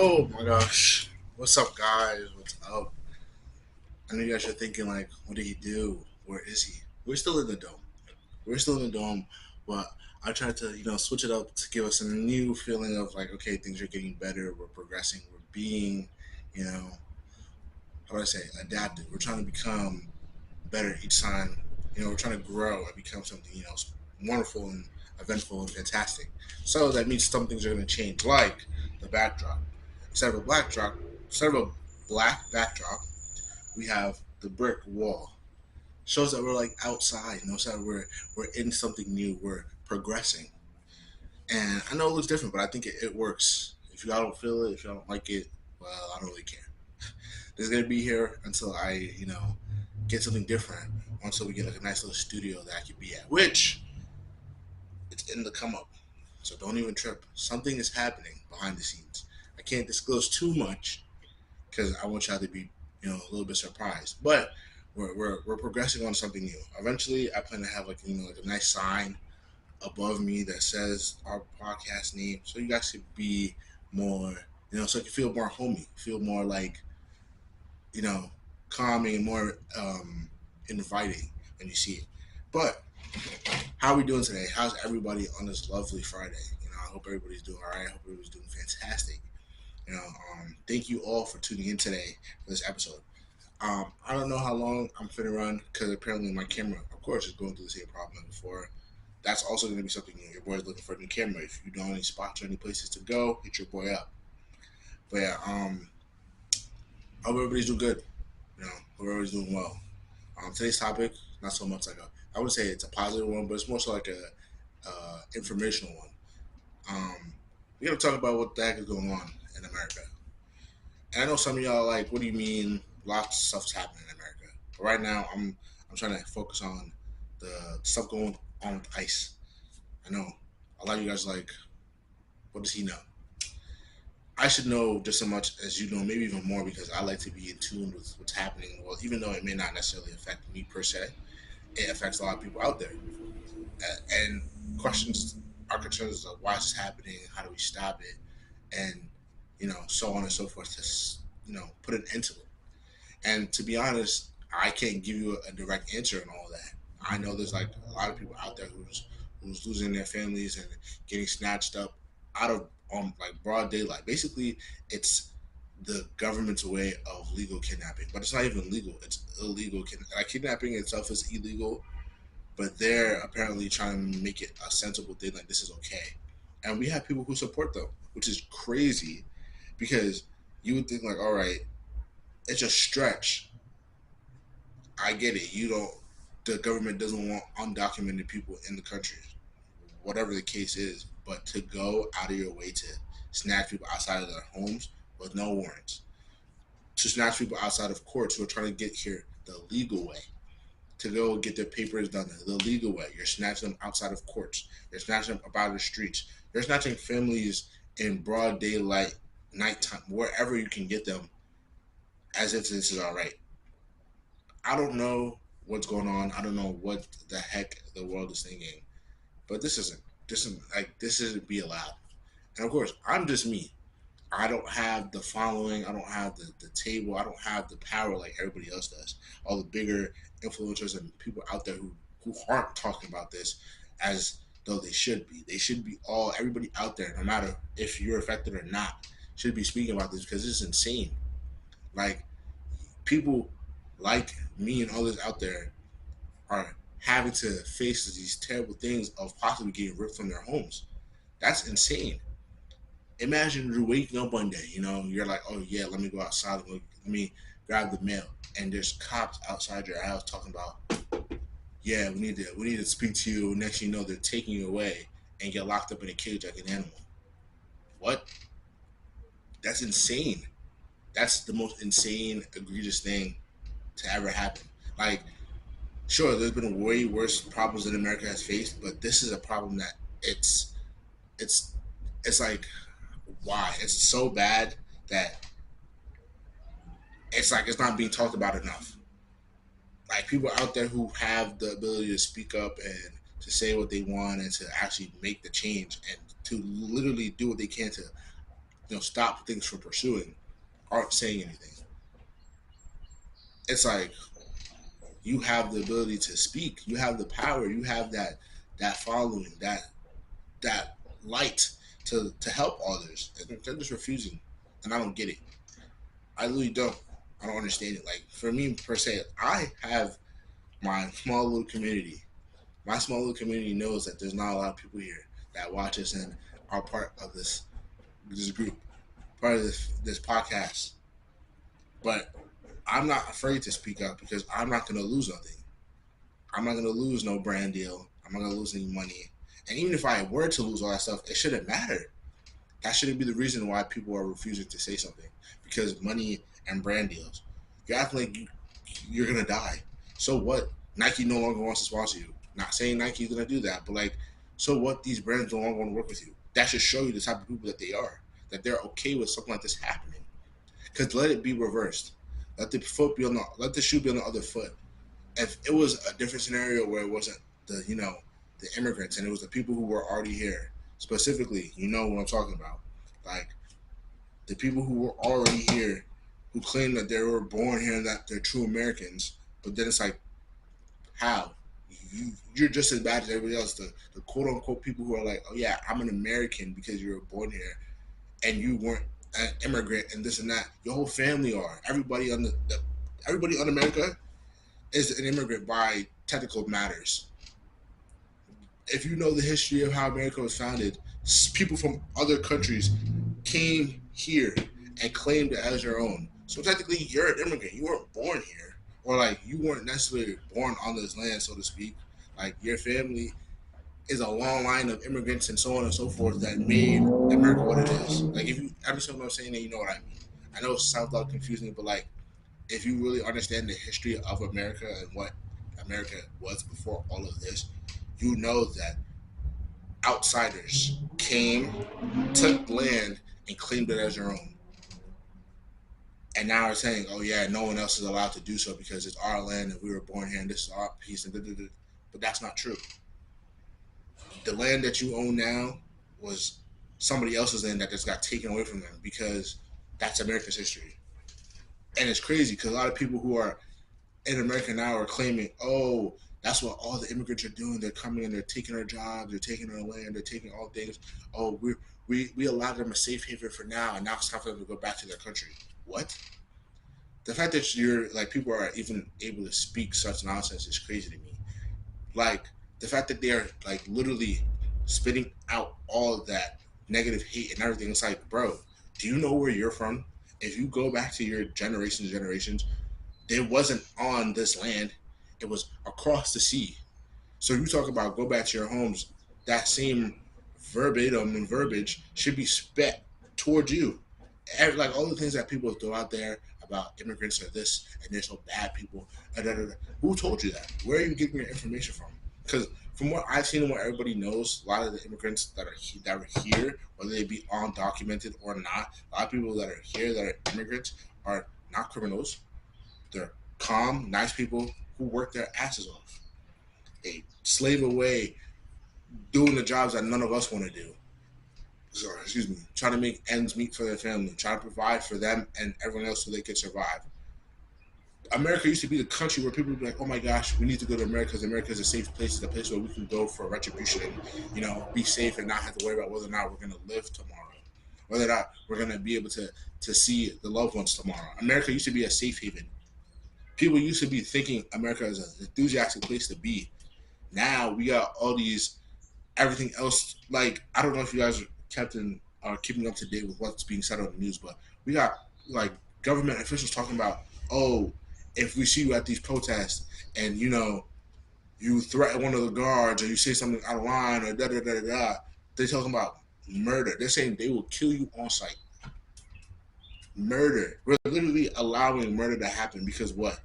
Oh my gosh. What's up, guys? What's up? I know you guys are thinking, like, what did he do? Where is he? We're still in the dome. We're still in the dome, but I tried to, switch it up to give us a new feeling of, like, okay, things are getting better. We're progressing. We're being, you know, how do I say, adapted. We're trying to become better each time. We're trying to grow and become something, wonderful and eventful and fantastic. So that means some things are going to change, like the backdrop. Instead of a backdrop, instead of a black backdrop, we have the brick wall. Shows that we're like outside, so we're in something new, we're progressing. And I know it looks different, but I think it works. If y'all don't feel it, if y'all don't like it, well, I don't really care. It's gonna be here until I, get something different. Until we get like a nice little studio that I could be at, which it's in the come up. So don't even trip. Something is happening behind the scenes. I can't disclose too much because I want y'all to be, a little bit surprised. But we're progressing on something new. Eventually, I plan to have like like a nice sign above me that says our podcast name, so you guys could be more, so you feel more homey, feel more like, you know, calming and more inviting when you see it. But how are we doing today? How's everybody on this lovely Friday? I hope everybody's doing all right. I hope everybody's doing fantastic. Thank you all for tuning in today for this episode. I don't know how long I'm finna run because apparently my camera, of course, is going through the same problem as before. That's also going to be something new. Your boy's looking for a new camera. If you know any spots or any places to go, hit your boy up. But yeah, hope everybody's doing good. Hope everybody's doing well. Today's topic, not so much like I would say it's a positive one, but it's more so like a informational one. We're gonna talk about what the heck is going on in America. And I know some of y'all are like, what do you mean? Lots of stuff's happening in America. But right now, I'm trying to focus on the stuff going on with ICE. I know a lot of you guys are like, what does he know? I should know just as much as you know, maybe even more, because I like to be in tune with what's happening in the world, even though it may not necessarily affect me per se. It affects a lot of people out there. And questions are concerns of why is this happening, how do we stop it, and so on and so forth to put an end to it. And to be honest, I can't give you a direct answer and all that. I know there's like a lot of people out there who's losing their families and getting snatched up out of like broad daylight. Basically, it's the government's way of legal kidnapping, but it's not even legal. It's illegal. Like kidnapping itself is illegal, but they're apparently trying to make it a sensible thing. Like this is okay, and we have people who support them, which is crazy because you would think like, all right, it's a stretch. I get it. You don't. The government doesn't want undocumented people in the country, whatever the case is. But to go out of your way to snatch people outside of their homes with no warrants, to snatch people outside of courts who are trying to get here the legal way, to go get their papers done the legal way. You're snatching them outside of courts. You're snatching them about the streets. You're snatching families in broad daylight, nighttime, wherever you can get them, as if this is all right. I don't know what's going on. I don't know what the heck the world is thinking. But this isn't be allowed. And of course, I'm just me. I don't have the following. I don't have the table. I don't have the power like everybody else does. All the bigger influencers and people out there who aren't talking about this as though they should be. They should be everybody out there, no matter if you're affected or not, should be speaking about this because it's insane. Like people like me and others out there are having to face these terrible things of possibly getting ripped from their homes. That's insane. Imagine you're waking up one day, you're like, oh yeah, let me go outside, let me grab the mail, and there's cops outside your house talking about, yeah, we need to speak to you. Next thing you know, they're taking you away and get locked up in a cage like an animal. What? That's insane. That's the most insane, egregious thing to ever happen. Like, sure, there's been way worse problems that America has faced, but this is a problem that it's it's like why it's so bad that it's like it's not being talked about enough. Like people out there who have the ability to speak up and to say what they want and to actually make the change and to literally do what they can to stop things from pursuing aren't saying anything. It's like you have the ability to speak, you have the power, you have that following, that light to help others, and they're just refusing, and I don't get it. I really don't. I don't understand it. Like for me per se, I have my small little community. My small little community knows that there's not a lot of people here that watch us and are part of this group, part of this podcast. But I'm not afraid to speak up because I'm not going to lose nothing. I'm not going to lose no brand deal. I'm not going to lose any money. And even if I were to lose all that stuff, it shouldn't matter. That shouldn't be the reason why people are refusing to say something because money and brand deals. You act like you're gonna die. So what? Nike no longer wants to sponsor you. Not saying Nike's gonna do that, but like, so what? These brands no longer want to work with you. That should show you the type of people that they are. That they're okay with something like this happening. Because let it be reversed. Let the shoe be on the other foot. If it was a different scenario where it wasn't the immigrants and it was the people who were already here, specifically, you know what I'm talking about. Like the people who were already here, who claim that they were born here and that they're true Americans, but then it's like, how? You're just as bad as everybody else. The quote unquote people who are like, oh yeah, I'm an American because you were born here and you weren't an immigrant and this and that. Your whole family are. Everybody on America is an immigrant by technical matters. If you know the history of how America was founded, people from other countries came here and claimed it as your own. So technically, you're an immigrant. You weren't born here, or like you weren't necessarily born on this land, so to speak. Like your family is a long line of immigrants and so on and so forth that made America what it is. Like if you understand what I'm saying, then you know what I mean. I know it sounds a lot confusing, but like if you really understand the history of America and what America was before all of this, you know that outsiders came, took land, and claimed it as their own. And now they're saying, "Oh yeah, no one else is allowed to do so because it's our land and we were born here and this is our piece." And da, da, da. But that's not true. The land that you own now was somebody else's land that just got taken away from them because that's America's history. And it's crazy because a lot of people who are in America now are claiming, "Oh, that's what all the immigrants are doing. They're coming and they're taking our jobs, they're taking our land, they're taking all things. Oh, we allowed them a safe haven for now, and now it's time for them to go back to their country." What? The fact that you're like people are even able to speak such nonsense is crazy to me. Like the fact that they are like literally spitting out all of that negative hate and everything. It's like, bro, do you know where you're from? If you go back to your generations, it wasn't on this land. It was across the sea. So you talk about go back to your homes. That same verbatim and verbiage should be spit towards you. Like all the things that people throw out there about immigrants are this and they're so bad people. Da, da, da, da. Who told you that? Where are you getting your information from? Because from what I've seen and what everybody knows, a lot of the immigrants that are here, whether they be undocumented or not, a lot of people that are here that are immigrants are not criminals. They're calm, nice people who work their asses off. They slave away doing the jobs that none of us want to do. So, excuse me, trying to make ends meet for their family, trying to provide for them and everyone else so they can survive. America used to be the country where people would be like, "Oh my gosh, we need to go to America because America is a safe place. It's a place where we can go for retribution and be safe and not have to worry about whether or not we're going to live tomorrow, whether or not we're going to be able to see the loved ones tomorrow." America used to be a safe haven. People used to be thinking America is an enthusiastic place to be. Now we got all these everything else. Like I don't know if you guys are keeping up to date with what's being said on the news, but we got like government officials talking about, oh, if we see you at these protests and you threaten one of the guards or you say something out of line or da da da da da, they're talking about murder. They're saying they will kill you on sight. Murder. We're literally allowing murder to happen because what?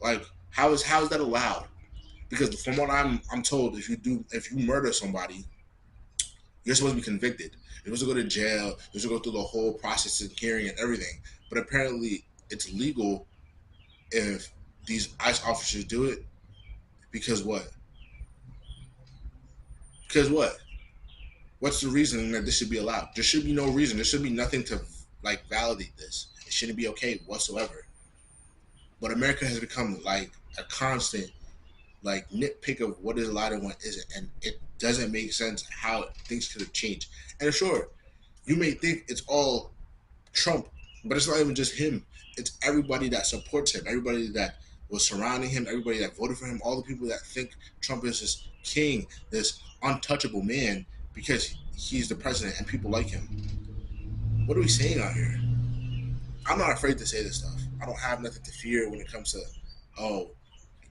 Like how is that allowed? Because from what I'm told, if you murder somebody, you're supposed to be convicted. You're supposed to go to jail. You're supposed to go through the whole process and hearing and everything. But apparently, it's legal if these ICE officers do it because what? Because what? What's the reason that this should be allowed? There should be no reason. There should be nothing to like validate this. It shouldn't be okay whatsoever. But America has become like a constant like nitpick of what is allowed and what isn't, and it doesn't make sense how things could have changed. And sure, you may think it's all Trump, but it's not even just him. It's everybody that supports him, everybody that was surrounding him, everybody that voted for him, all the people that think Trump is this king, this untouchable man because he's the president and people like him. What are we saying out here? I'm not afraid to say this stuff. I don't have nothing to fear when it comes to, oh,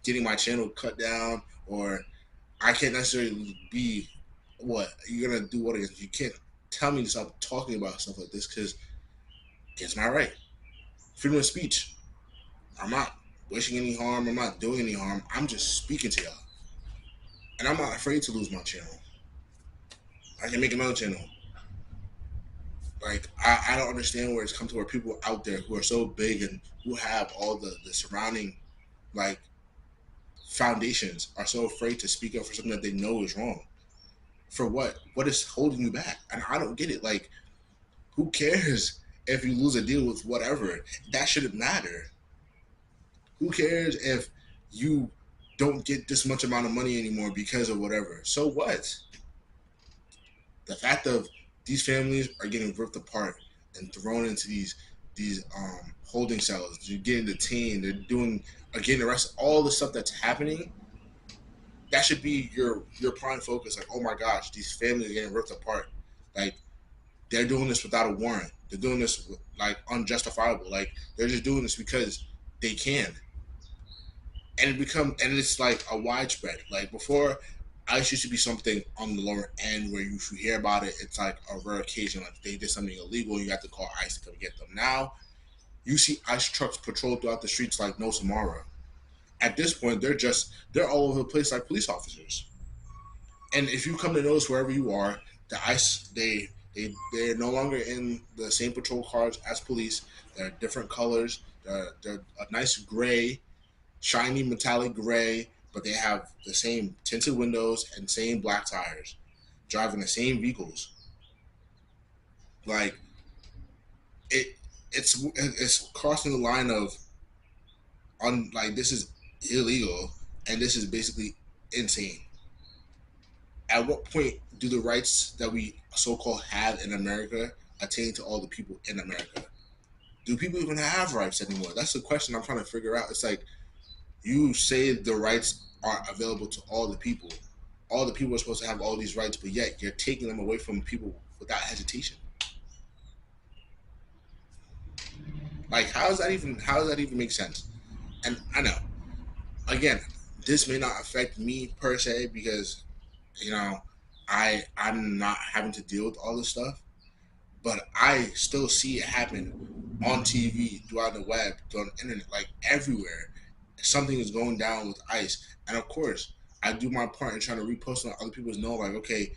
getting my channel cut down, or I can't necessarily be what you're gonna do. What you can't tell me to stop talking about stuff like this because it's my right. Freedom of speech. I'm not wishing any harm. I'm not doing any harm. I'm just speaking to y'all, and I'm not afraid to lose my channel. I can make another channel. Like I don't understand where it's come to where people out there who are so big and who have all the surrounding like foundations are so afraid to speak up for something that they know is wrong. For what? What is holding you back? And I don't get it. Like, who cares if you lose a deal with whatever? That shouldn't matter. Who cares if you don't get this much amount of money anymore because of whatever? So what? The fact of these families are getting ripped apart and thrown into these holding cells. They're getting detained. They're doing are getting arrested. All the stuff that's happening, that should be your prime focus. Like, oh my gosh, these families are getting ripped apart. Like they're doing this without a warrant. They're doing this like unjustifiable. Like they're just doing this because they can. And it's like a widespread. Like before, ICE used to be something on the lower end where you should hear about it. It's like a rare occasion, like they did something illegal, you have to call ICE to come get them. Now you see ICE trucks patrol throughout the streets like no tomorrow. At this point, they're all over the place like police officers. And if you come to notice wherever you are, the ICE they're no longer in the same patrol cars as police. They're different colors. They're a nice gray, shiny metallic gray, but they have the same tinted windows and same black tires, driving the same vehicles. Like it, it's crossing the line of on like this is illegal and this is basically insane. At what point do the rights that we so-called have in America attain to all the people in America? Do people even have rights anymore? That's the question I'm trying to figure out. It's like you say the rights are available to all the people. All the people are supposed to have all these rights, but yet you're taking them away from people without hesitation. Like how does that even make sense? And I know, again, this may not affect me per se because, you know, I'm not having to deal with all this stuff, but I still see it happen on TV, throughout the web, on the internet, like everywhere. Something is going down with ICE, and of course, I do my part in trying to repost and let other people know, like, okay,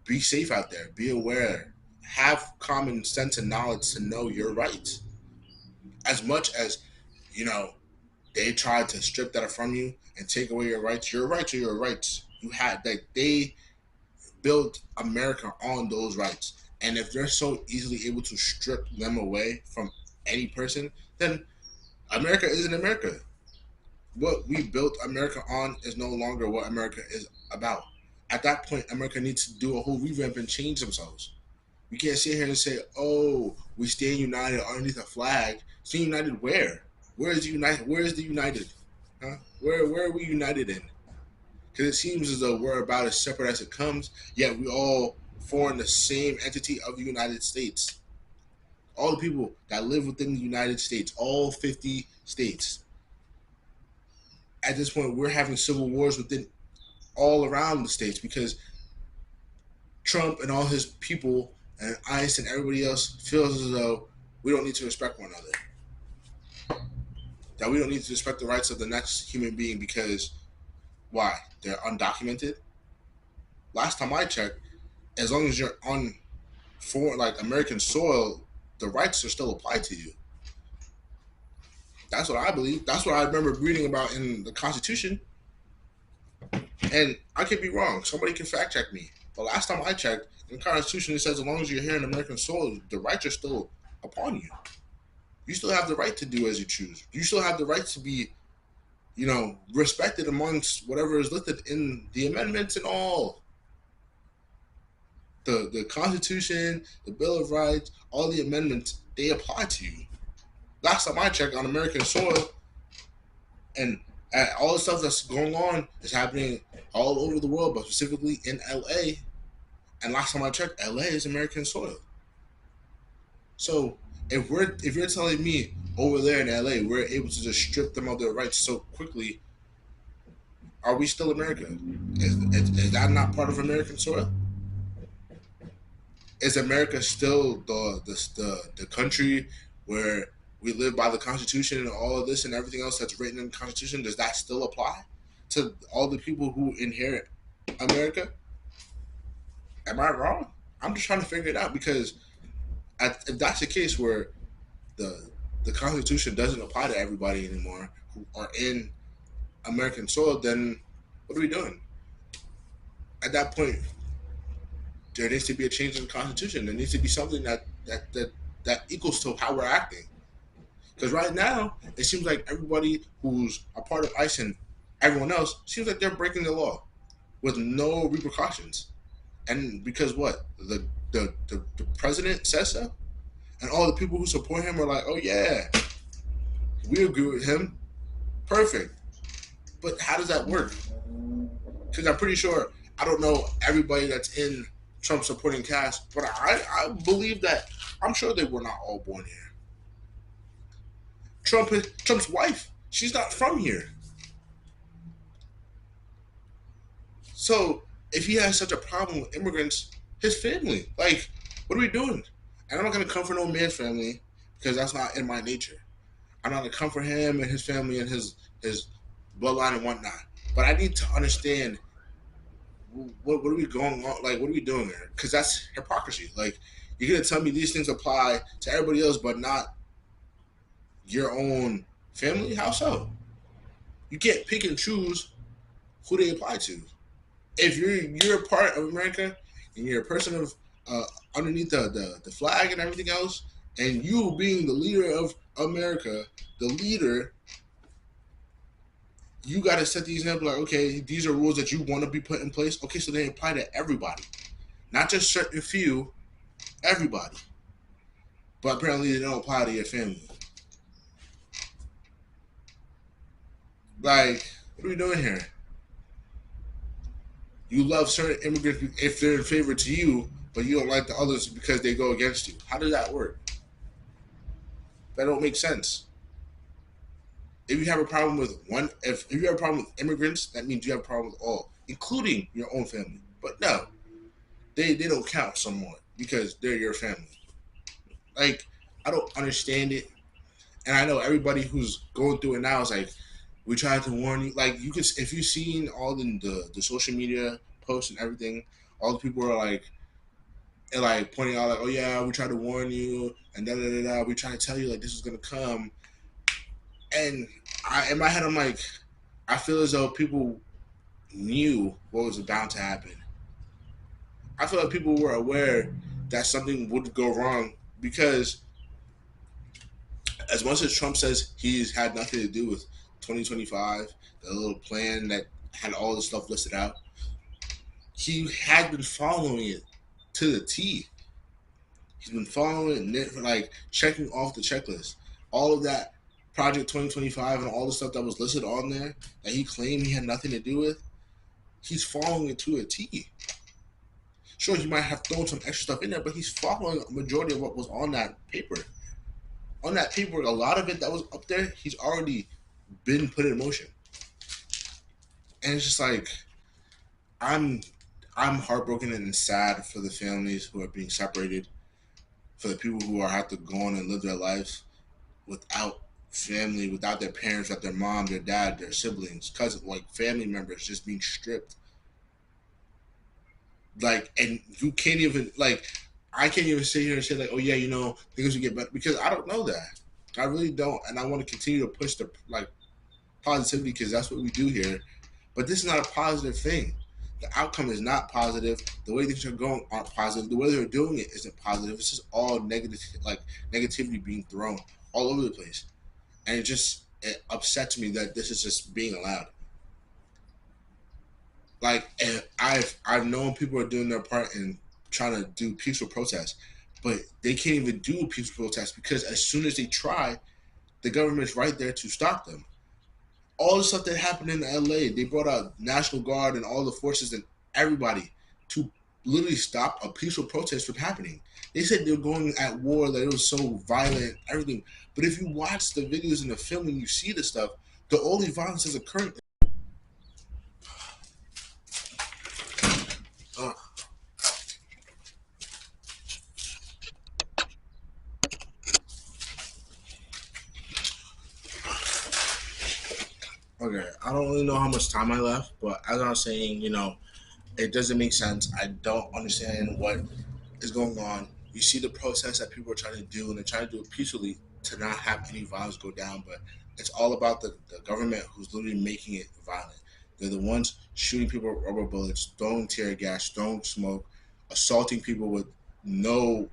be safe out there, be aware, have common sense and knowledge to know your rights. As much as you know, they tried to strip that from you and take away your rights. Your rights are your rights. You had like they built America on those rights. And if they're so easily able to strip them away from any person, then America isn't America. What we built America on is no longer what America is about. At that point, America needs to do a whole revamp and change themselves. We can't sit here and say, "Oh, we stand united underneath a flag." Stand united where? Where is the united? Where is the united? Huh? Where are we united in? Because it seems as though we're about as separate as it comes. Yet we all form the same entity of the United States. All the people that live within the United States, all 50 states. At this point, we're having civil wars within all around the states because Trump and all his people and ICE and everybody else feels as though we don't need to respect one another. That we don't need to respect the rights of the next human being because why? They're undocumented. Last time I checked, as long as you're on foreign like American soil, the rights are still applied to you. That's what I believe. That's what I remember reading about in the Constitution. And I could be wrong. Somebody can fact check me. But last time I checked, in the Constitution it says as long as you're here in American soil, the rights are still upon you. You still have the right to do as you choose. You still have the right to be, respected amongst whatever is listed in the amendments and all. The Constitution, the Bill of Rights, all the amendments, they apply to you. Last time I checked on American soil, and all the stuff that's going on is happening all over the world, but specifically in LA. And last time I checked, LA is American soil. So if you're telling me over there in LA we're able to just strip them of their rights so quickly, are we still America? Is that not part of American soil? Is America still the country where we live by the Constitution and all of this and everything else that's written in the Constitution? Does that still apply to all the people who inherit America? Am I wrong? I'm just trying to figure it out because if that's the case where the the Constitution doesn't apply to everybody anymore who are in American soil, then what are we doing? At that point, there needs to be a change in the Constitution. There needs to be something that equals to how we're acting. Because right now, it seems like everybody who's a part of ICE and everyone else seems like they're breaking the law with no repercussions. And because what? The president says so? And all the people who support him are like, oh yeah, we agree with him. Perfect. But how does that work? Because I'm pretty sure, I don't know everybody that's in Trump supporting cast, but I believe that I'm sure they were not all born here. Trump's wife, she's not from here. So if he has such a problem with immigrants, his family, like, what are we doing? And I'm not gonna come for no man's family because that's not in my nature. I'm not gonna come for him and his family and his bloodline and whatnot. But I need to understand what are we going on? Like, what are we doing here? Because that's hypocrisy. Like, you're gonna tell me these things apply to everybody else, but not your own family? How so? You can't pick and choose who they apply to. If you're a part of America and you're a person of uh, underneath the flag and everything else, and you being the leader of America, the leader, you got to set the example. Like, okay, these are rules that you want to be put in place. Okay, so they apply to everybody, not just certain few, everybody. But apparently, they don't apply to your family. Like, what are we doing here? You love certain immigrants if they're in favor to you, but you don't like the others because they go against you. How does that work? That don't make sense. If you have a problem with one, if you have a problem with immigrants, that means you have a problem with all, including your own family. But no, they don't count somewhat because they're your family. Like, I don't understand it, and I know everybody who's going through it now is like, we tried to warn you. Like, you could, if you've seen all the social media posts and everything, all the people are like, and like pointing out like, oh yeah, we tried to warn you and da da da da. We tried to tell you like this was gonna come, and in my head I'm like, I feel as though people knew what was about to happen. I feel like people were aware that something would go wrong because as much as Trump says he's had nothing to do with 2025, the little plan that had all the stuff listed out, he had been following it to the T. He's been following it, like checking off the checklist. All of that Project 2025 and all the stuff that was listed on there that he claimed he had nothing to do with, he's following it to a T. Sure, he might have thrown some extra stuff in there, but he's following a majority of what was on that paper. On that paper, a lot of it that was up there, he's already been put in motion. And it's just like, I'm I'm heartbroken and sad for the families who are being separated, for the people who are have to go on and live their lives without family, without their parents, without their mom, their dad, their siblings, cousins, like family members just being stripped. Like, and you can't even like, I can't even sit here and say like, oh yeah, things will get better because I don't know that. I really don't, and I want to continue to push the like positivity because that's what we do here. But this is not a positive thing. The outcome is not positive. The way things are going aren't positive. The way they're doing it isn't positive. It's just all negative, like negativity being thrown all over the place, and it upsets me that this is just being allowed. Like, and I've known people are doing their part in trying to do peaceful protests, but they can't even do peaceful protests because as soon as they try, the government's right there to stop them. All the stuff that happened in LA, they brought out National Guard and all the forces and everybody to literally stop a peaceful protest from happening. They said they were going at war, that it was so violent, everything. But if you watch the videos and the film and you see the stuff, the only violence is occurring. Uh, okay, I don't really know how much time I left, but as I was saying, it doesn't make sense. I don't understand what is going on. You see the protests that people are trying to do, and they're trying to do it peacefully to not have any violence go down. But it's all about the government who's literally making it violent. They're the ones shooting people with rubber bullets, throwing tear gas, throwing smoke, assaulting people with no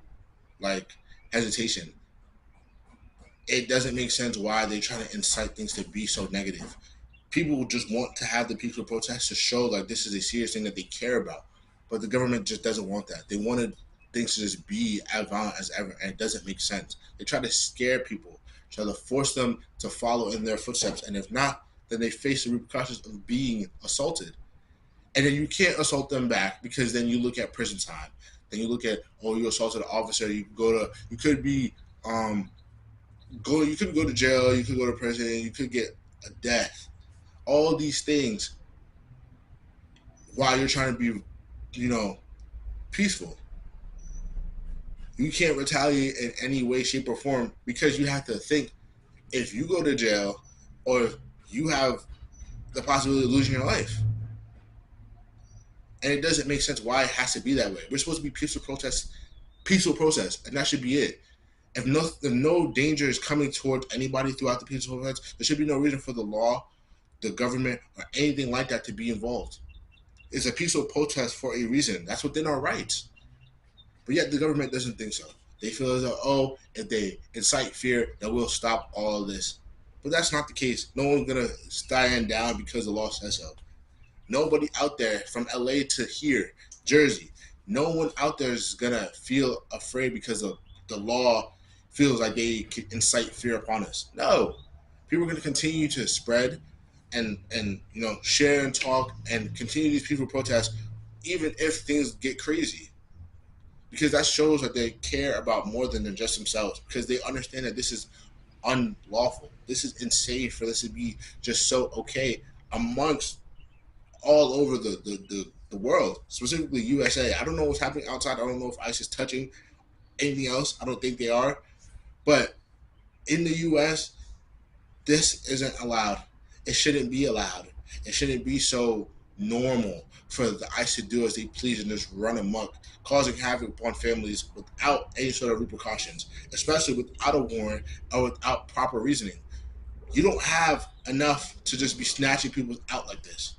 like hesitation. It doesn't make sense why they're trying to incite things to be so negative. People just want to have the peaceful protests to show like this is a serious thing that they care about. But the government just doesn't want that. They wanted things to just be as violent as ever, and it doesn't make sense. They try to scare people, try to force them to follow in their footsteps, and if not, then they face the repercussions of being assaulted. And then you can't assault them back because then you look at prison time. Then you look at, oh, you assaulted an officer. You could be you could go to jail. You could go to prison. You could get a death. All these things while you're trying to be, you know, peaceful. You can't retaliate in any way, shape, or form because you have to think if you go to jail or if you have the possibility of losing your life. And it doesn't make sense why it has to be that way. We're supposed to be peaceful protest, and that should be it. If no danger is coming towards anybody throughout the peaceful protest, there should be no reason for the law, the government, or anything like that to be involved. It's a peaceful protest for a reason. That's within our rights. But yet the government doesn't think so. They feel as though, oh, if they incite fear, that will stop all of this. But that's not the case. No one's gonna stand down because the law says so. Nobody out there from LA to here, Jersey, no one out there is gonna feel afraid because of the law feels like they can incite fear upon us. No. People are gonna continue to spread and share and talk and continue these peaceful protests even if things get crazy because that shows that they care about more than just themselves because they understand that this is unlawful. This is insane for this to be just so okay amongst all over the world, specifically USA. I don't know what's happening outside. I don't know if ICE is touching anything else. I don't think they are. But in the US, this isn't allowed. It shouldn't be allowed. It shouldn't be so normal for the ICE to do as they please and just run amok, causing havoc upon families without any sort of repercussions, especially without a warrant or without proper reasoning. You don't have enough to just be snatching people out like this.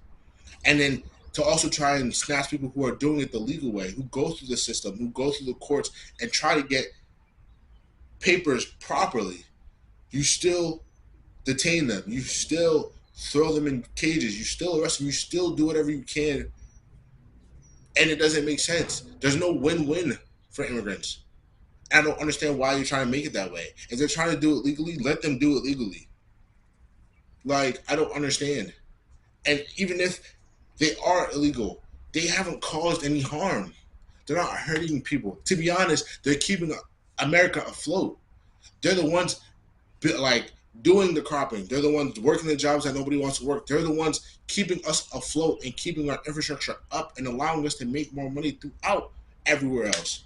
And then to also try and snatch people who are doing it the legal way, who go through the system, who go through the courts and try to get papers properly, you still detain them. You still throw them in cages. You still arrest them. You still do whatever you can. And it doesn't make sense. There's no win-win for immigrants. I don't understand why you're trying to make it that way. If they're trying to do it legally, let them do it legally. Like, I don't understand. And even if they are illegal, they haven't caused any harm. They're not hurting people. To be honest, they're keeping America afloat. They're the ones like doing the cropping. They're the ones working the jobs that nobody wants to work. They're the ones keeping us afloat and keeping our infrastructure up and allowing us to make more money throughout everywhere else.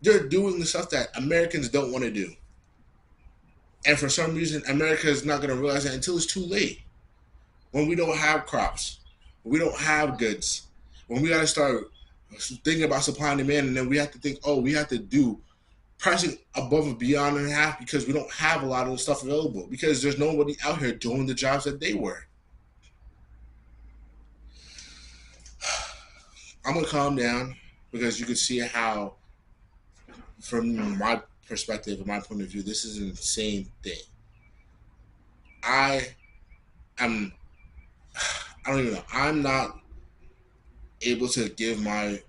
They're doing the stuff that Americans don't want to do. And for some reason, America is not going to realize that until it's too late. When we don't have crops, when we don't have goods, when we got to start thinking about supply and demand, and then we have to think, oh, we have to do pricing above and beyond and a half because we don't have a lot of the stuff available because there's nobody out here doing the jobs that they were. I'm gonna calm down because you can see how, from my perspective and my point of view, this is an insane thing. I am. I don't even know. I'm not able to give my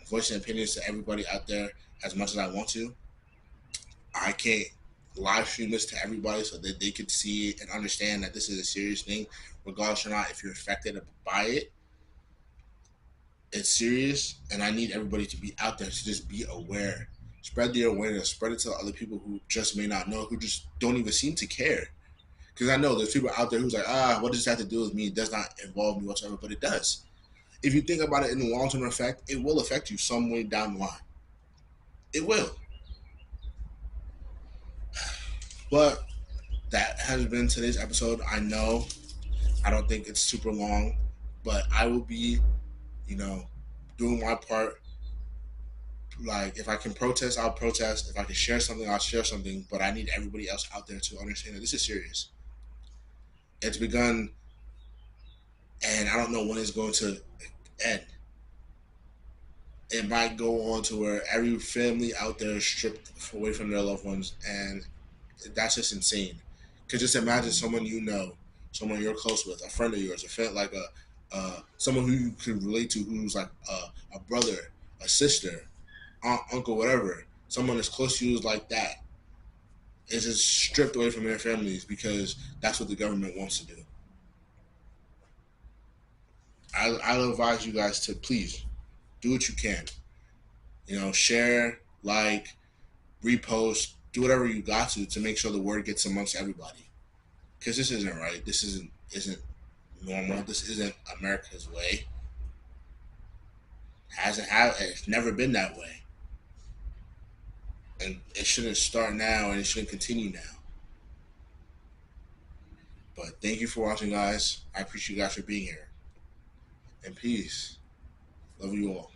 voice and opinions to everybody out there as much as I want to. I can't live stream this to everybody so that they could see and understand that this is a serious thing, regardless or not if you're affected by it. It's serious, and I need everybody to be out there to just be aware. Spread the awareness, spread it to other people who just may not know, who just don't even seem to care. Because I know there's people out there who's like, what does this have to do with me? It does not involve me whatsoever, but it does. If you think about it in the long term effect, it will affect you some way down the line. It will. But that has been today's episode. I know I don't think it's super long, but I will be, you know, doing my part. Like, if I can protest, I'll protest. If I can share something, I'll share something. But I need everybody else out there to understand that this is serious. It's begun, and I don't know when it's going to end. It might go on to where every family out there is stripped away from their loved ones, and that's just insane. Because just imagine someone you know, someone you're close with, a friend of yours, a friend like someone who you can relate to, who's like a brother, a sister, aunt, uncle, whatever. Someone as close to you is like that. Is just stripped away from their families because that's what the government wants to do. I advise you guys to please do what you can. Share, like, repost, do whatever you got to make sure the word gets amongst everybody. Because this isn't right. This isn't normal. This isn't America's way. It's never been that way, and it shouldn't start now, and it shouldn't continue now. But thank you for watching, guys. I appreciate you guys for being here, and peace. Love you all.